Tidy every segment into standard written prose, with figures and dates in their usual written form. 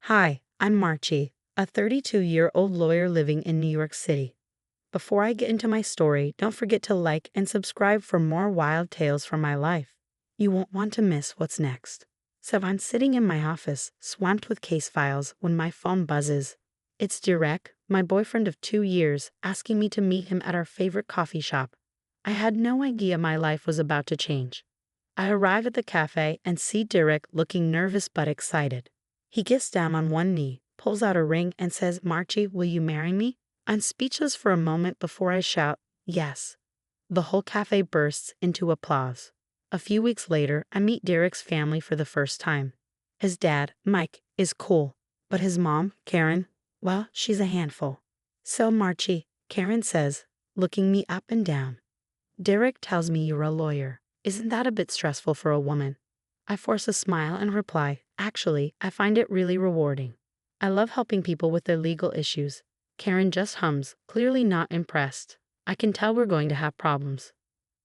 Hi, I'm Marchie, a 32-year-old lawyer living in New York City. Before I get into my story, don't forget to like and subscribe for more wild tales from my life. You won't want to miss what's next. So I'm sitting in my office, swamped with case files, when my phone buzzes. It's Derek, my boyfriend of 2 years, asking me to meet him at our favorite coffee shop. I had no idea my life was about to change. I arrive at the cafe and see Derek looking nervous but excited. He gets down on one knee, pulls out a ring, and says, "Marchie, will you marry me?" I'm speechless for a moment before I shout, "Yes." The whole cafe bursts into applause. A few weeks later, I meet Derek's family for the first time. His dad, Mike, is cool, but his mom, Karen, well, she's a handful. "So, Marchie," Karen says, looking me up and down. "Derek tells me you're a lawyer. Isn't that a bit stressful for a woman?" I force a smile and reply, "Actually, I find it really rewarding. I love helping people with their legal issues." Karen just hums, clearly not impressed. I can tell we're going to have problems.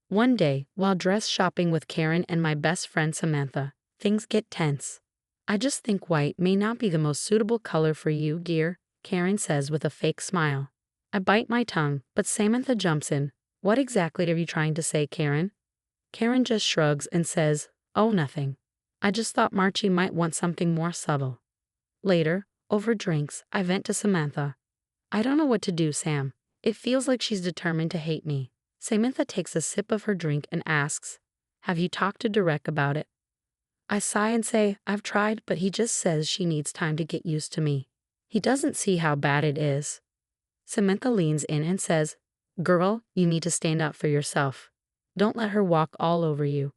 One day, while dress shopping with Karen and my best friend Samantha, things get tense. "I just think white may not be the most suitable color for you, dear," Karen says with a fake smile. I bite my tongue, but Samantha jumps in. "What exactly are you trying to say, Karen?" Karen just shrugs and says, "Oh, nothing. I just thought Marchie might want something more subtle." Later, over drinks, I vent to Samantha. "I don't know what to do, Sam. It feels like she's determined to hate me." Samantha takes a sip of her drink and asks, "Have you talked to Derek about it?" I sigh and say, "I've tried, but he just says she needs time to get used to me. He doesn't see how bad it is." Samantha leans in and says, "Girl, you need to stand up for yourself. Don't let her walk all over you."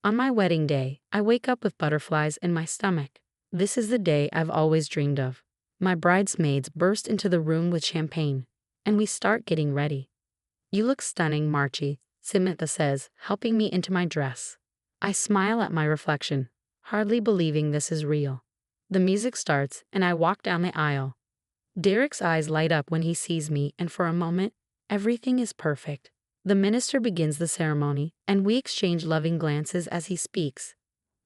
On my wedding day, I wake up with butterflies in my stomach. This is the day I've always dreamed of. My bridesmaids burst into the room with champagne, and we start getting ready. "You look stunning, Marchie," Samantha says, helping me into my dress. I smile at my reflection, hardly believing this is real. The music starts, and I walk down the aisle. Derek's eyes light up when he sees me, and for a moment, everything is perfect. The minister begins the ceremony, and we exchange loving glances as he speaks.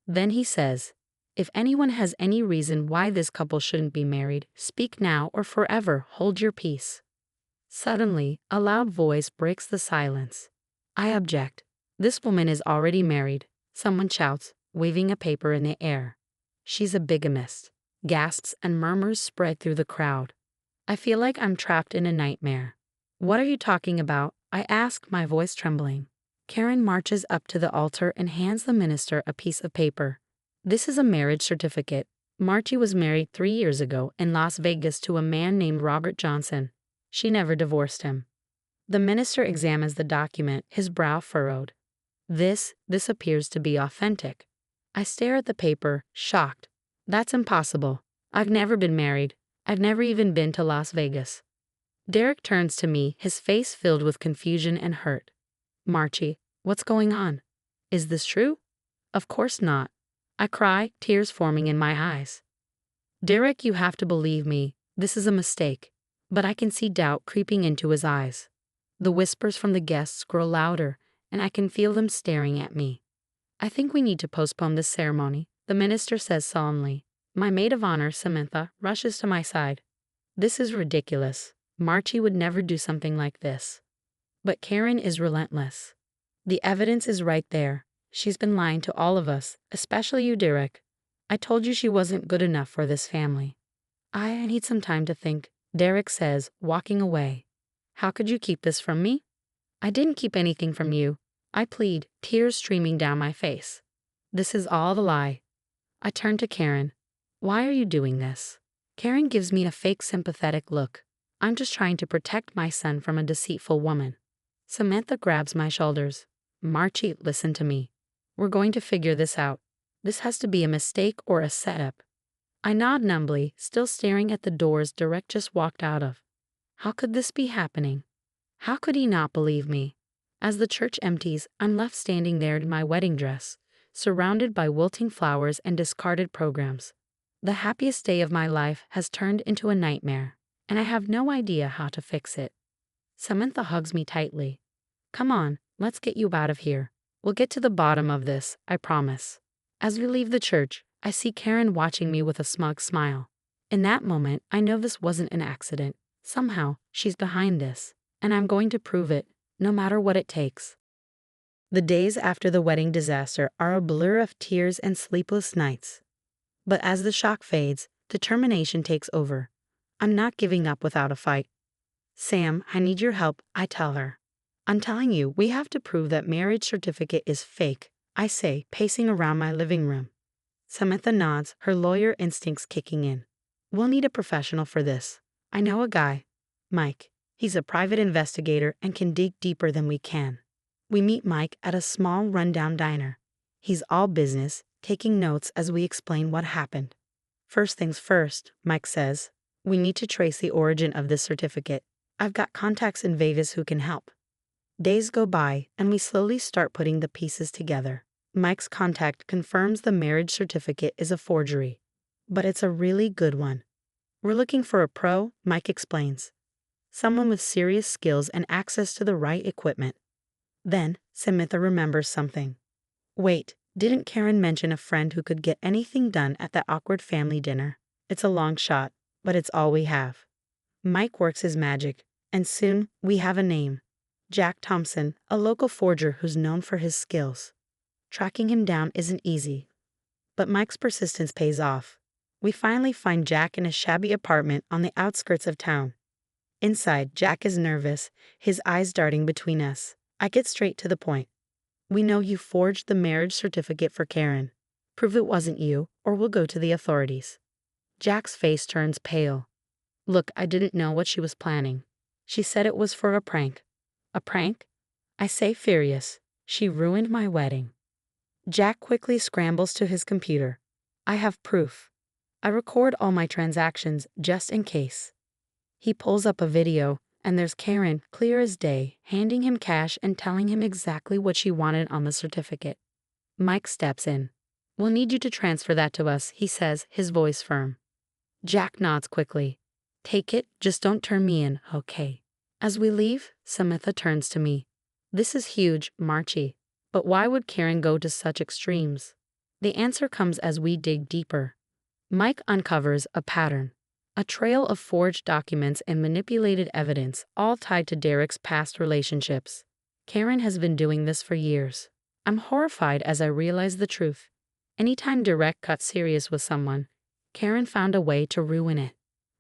Then he says, "If anyone has any reason why this couple shouldn't be married, speak now or forever hold your peace." Suddenly, a loud voice breaks the silence. I object. "This woman is already married," someone shouts, waving a paper in the air. "She's a bigamist." Gasps and murmurs spread through the crowd. I feel like I'm trapped in a nightmare. "What are you talking about?" I ask, my voice trembling. Karen marches up to the altar and hands the minister a piece of paper. "This is a marriage certificate. Marchie was married 3 years ago in Las Vegas to a man named Robert Johnson. She never divorced him." The minister examines the document, his brow furrowed. This appears to be authentic." I stare at the paper, shocked. "That's impossible. I've never been married. I've never even been to Las Vegas." Derek turns to me, his face filled with confusion and hurt. "Marchie, what's going on? Is this true?" "Of course not." I cry, tears forming in my eyes. "Derek, you have to believe me. This is a mistake." But I can see doubt creeping into his eyes. The whispers from the guests grow louder, and I can feel them staring at me. "I think we need to postpone this ceremony," the minister says solemnly. My maid of honor, Samantha, rushes to my side. "This is ridiculous. Marchie would never do something like this." But Karen is relentless. "The evidence is right there. She's been lying to all of us, especially you, Derek. I told you she wasn't good enough for this family." "I need some time to think," Derek says, walking away. "How could you keep this from me?" "I didn't keep anything from you," I plead, tears streaming down my face. "This is all the lie." I turn to Karen. "Why are you doing this?" Karen gives me a fake sympathetic look. "I'm just trying to protect my son from a deceitful woman." Samantha grabs my shoulders. "Marchie, listen to me. We're going to figure this out. This has to be a mistake or a setup." I nod numbly, still staring at the doors Derek just walked out of. How could this be happening? How could he not believe me? As the church empties, I'm left standing there in my wedding dress, surrounded by wilting flowers and discarded programs. The happiest day of my life has turned into a nightmare, and I have no idea how to fix it. Samantha hugs me tightly. "Come on, let's get you out of here. We'll get to the bottom of this, I promise." As we leave the church, I see Karen watching me with a smug smile. In that moment, I know this wasn't an accident. Somehow, she's behind this, and I'm going to prove it, no matter what it takes. The days after the wedding disaster are a blur of tears and sleepless nights. But as the shock fades, determination takes over. I'm not giving up without a fight. Sam, I need your help, I tell her. I'm telling you, we have to prove that marriage certificate is fake, I say, pacing around my living room. Samantha nods, her lawyer instincts kicking in. We'll need a professional for this. I know a guy, Mike. He's a private investigator and can dig deeper than we can. We meet Mike at a small rundown diner. He's all business, taking notes as we explain what happened. First things first, Mike says. We need to trace the origin of this certificate. I've got contacts in Vegas who can help. Days go by, and we slowly start putting the pieces together. Mike's contact confirms the marriage certificate is a forgery, but it's a really good one. We're looking for a pro, Mike explains. Someone with serious skills and access to the right equipment. Then, Samantha remembers something. Wait, didn't Karen mention a friend who could get anything done at that awkward family dinner? It's a long shot, but it's all we have. Mike works his magic, and soon we have a name. Jack Thompson, a local forger who's known for his skills. Tracking him down isn't easy, but Mike's persistence pays off. We finally find Jack in a shabby apartment on the outskirts of town. Inside, Jack is nervous, his eyes darting between us. I get straight to the point. We know you forged the marriage certificate for Karen. Prove it wasn't you, or we'll go to the authorities. Jack's face turns pale. Look, I didn't know what she was planning. She said it was for a prank. A prank? I say furious. She ruined my wedding. Jack quickly scrambles to his computer. I have proof. I record all my transactions just in case. He pulls up a video, and there's Karen, clear as day, handing him cash and telling him exactly what she wanted on the certificate. Mike steps in. We'll need you to transfer that to us, he says, his voice firm. Jack nods quickly. Take it, just don't turn me in, okay? As we leave, Samantha turns to me. This is huge, Marchie. But why would Karen go to such extremes? The answer comes as we dig deeper. Mike uncovers a pattern. A trail of forged documents and manipulated evidence, all tied to Derek's past relationships. Karen has been doing this for years. I'm horrified as I realize the truth. Anytime Derek got serious with someone, Karen found a way to ruin it.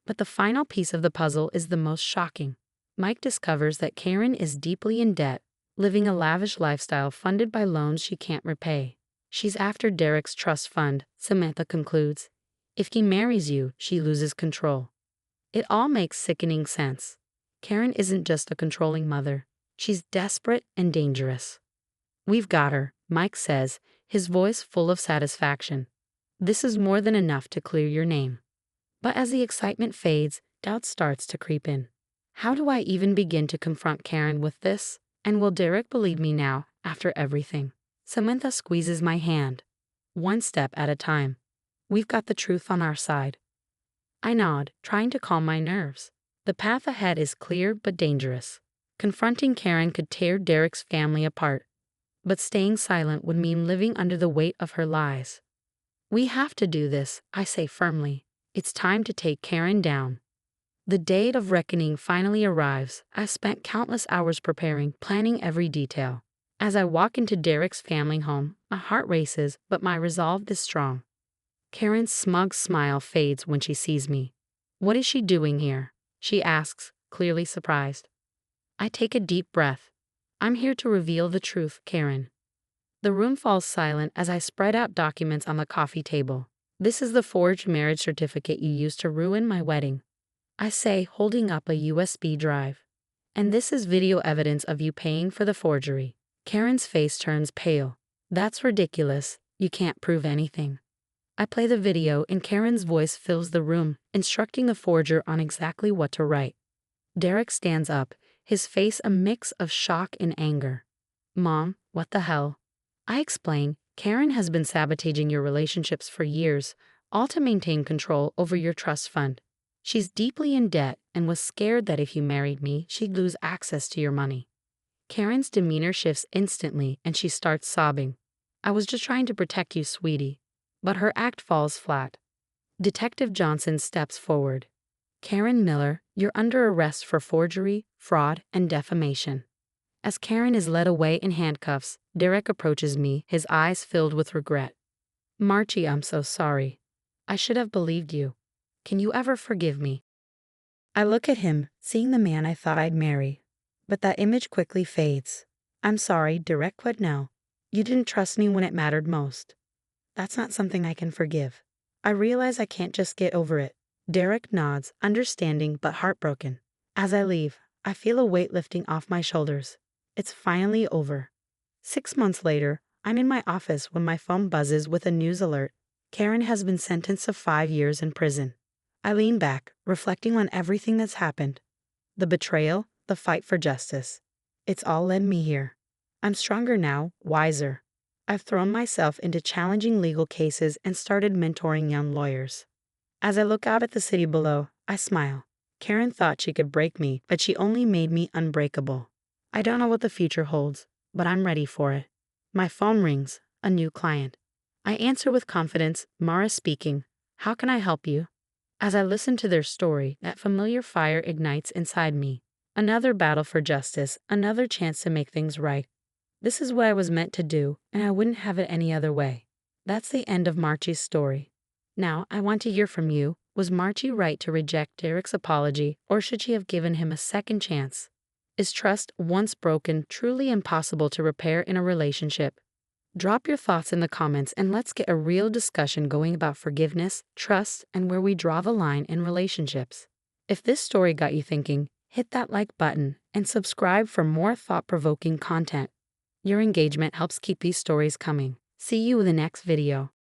But the final piece of the puzzle is the most shocking. Mike discovers that Karen is deeply in debt, living a lavish lifestyle funded by loans she can't repay. She's after Derek's trust fund, Samantha concludes. If he marries you, she loses control. It all makes sickening sense. Karen isn't just a controlling mother. She's desperate and dangerous. We've got her, Mike says, his voice full of satisfaction. This is more than enough to clear your name. But as the excitement fades, doubt starts to creep in. How do I even begin to confront Karen with this? And will Derek believe me now, after everything? Samantha squeezes my hand. One step at a time. We've got the truth on our side. I nod, trying to calm my nerves. The path ahead is clear but dangerous. Confronting Karen could tear Derek's family apart. But staying silent would mean living under the weight of her lies. We have to do this, I say firmly. It's time to take Karen down. The day of reckoning finally arrives. I spent countless hours preparing, planning every detail. As I walk into Derek's family home, my heart races, but my resolve is strong. Karen's smug smile fades when she sees me. What is she doing here? She asks, clearly surprised. I take a deep breath. I'm here to reveal the truth, Karen. The room falls silent as I spread out documents on the coffee table. This is the forged marriage certificate you used to ruin my wedding, I say, holding up a USB drive. And this is video evidence of you paying for the forgery. Karen's face turns pale. That's ridiculous. You can't prove anything. I play the video and Karen's voice fills the room, instructing the forger on exactly what to write. Derek stands up, his face a mix of shock and anger. Mom, what the hell? I explain, Karen has been sabotaging your relationships for years, all to maintain control over your trust fund. She's deeply in debt and was scared that if you married me, she'd lose access to your money. Karen's demeanor shifts instantly and she starts sobbing. I was just trying to protect you, sweetie. But her act falls flat. Detective Johnson steps forward. Karen Miller, you're under arrest for forgery, fraud, and defamation. As Karen is led away in handcuffs, Derek approaches me, his eyes filled with regret. Marchie, I'm so sorry. I should have believed you. Can you ever forgive me? I look at him, seeing the man I thought I'd marry. But that image quickly fades. I'm sorry, Derek, what now? You didn't trust me when it mattered most. That's not something I can forgive. I realize I can't just get over it. Derek nods, understanding but heartbroken. As I leave, I feel a weight lifting off my shoulders. It's finally over. 6 months later, I'm in my office when my phone buzzes with a news alert. Karen has been sentenced to 5 years in prison. I lean back, reflecting on everything that's happened. The betrayal, the fight for justice. It's all led me here. I'm stronger now, wiser. I've thrown myself into challenging legal cases and started mentoring young lawyers. As I look out at the city below, I smile. Karen thought she could break me, but she only made me unbreakable. I don't know what the future holds, but I'm ready for it. My phone rings, a new client. I answer with confidence, Mara speaking. How can I help you? As I listen to their story, that familiar fire ignites inside me. Another battle for justice, another chance to make things right. This is what I was meant to do, and I wouldn't have it any other way. That's the end of Marchie's story. Now, I want to hear from you. Was Marchie right to reject Derek's apology, or should she have given him a second chance? Is trust, once broken, truly impossible to repair in a relationship? Drop your thoughts in the comments and let's get a real discussion going about forgiveness, trust, and where we draw the line in relationships. If this story got you thinking, hit that like button and subscribe for more thought-provoking content. Your engagement helps keep these stories coming. See you in the next video.